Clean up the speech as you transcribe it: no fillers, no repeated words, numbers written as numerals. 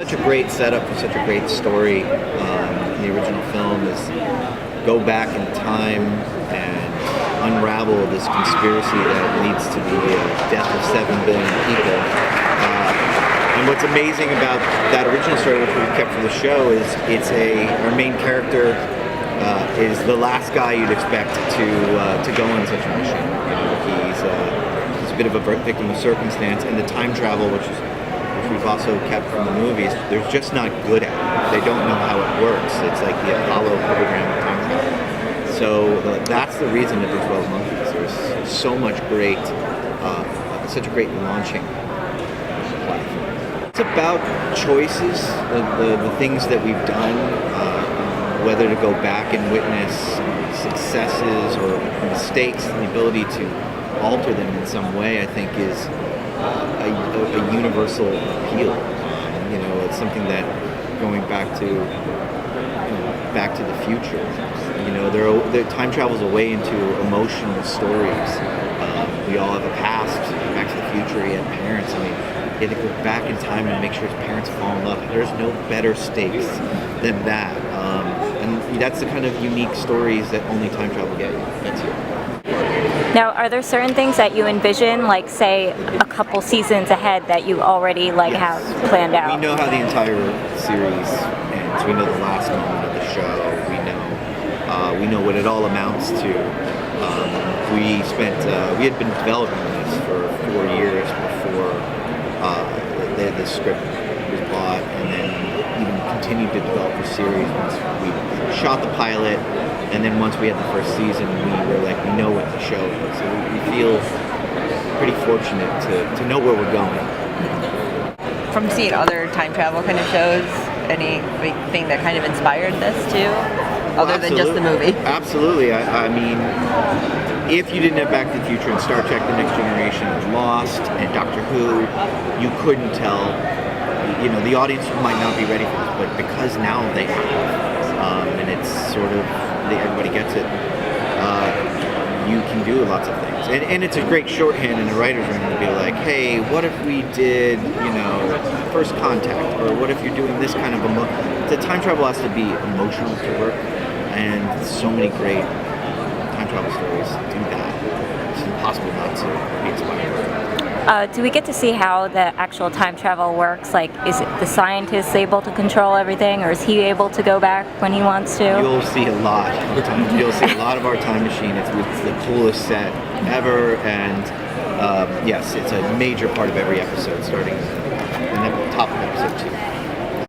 Such a great setup for such a great story. In the original film is go back in time and unravel this conspiracy that leads to the death of 7 billion people. And what's amazing about that original story, which we kept for the show, is our main character is the last guy you'd expect to go on such a mission. You know, he's a bit of a victim of circumstance, and the time travel, which we've also kept from the movies, they're just not good at it. They don't know how it works. It's like the Apollo program of time travel. So that's the reason that there's 12 monkeys. There's so much such a great launching platform. It's about choices, the things that we've done, whether to go back and witness successes or mistakes, and the ability to alter them in some way, I think is a universal appeal. It's something that going back to the Future. The time travels away into emotional stories. We all have a past. Back to the Future, he had parents. He had to go back in time and make sure his parents fall in love. There's no better stakes than that. And that's the kind of unique stories that only time travel gets you. Now, are there certain things that you envision, like say a couple seasons ahead, that you already have planned out? We know how the entire series ends. We know the last moment of the show. We know what it all amounts to. We had been developing this for 4 years before the script was bought, and then even continued to develop the series once we shot the pilot. And then once we had the first season, we were like, we know what the show is. So we feel pretty fortunate to know where we're going. From seeing other time travel kind of shows, anything that kind of inspired this too? Other than just the movie? Absolutely. I mean, if you didn't have Back to the Future and Star Trek The Next Generation and Lost and Doctor Who, you couldn't tell. The audience might not be ready for this, but because now they have, and it's sort of, everybody gets it, you can do lots of things. And it's a great shorthand in the writer's room to be like, hey, what if we did, First Contact? Or what if you're doing this kind of the time travel has to be emotional to work, and so many great time travel stories do that. It's impossible not to be inspired. Do we get to see how the actual time travel works? Like, is it the scientist able to control everything, or is he able to go back when he wants to? You'll see a lot. You'll see a lot of our time machine. It's the coolest set ever, and yes, it's a major part of every episode, starting in the top of episode 2.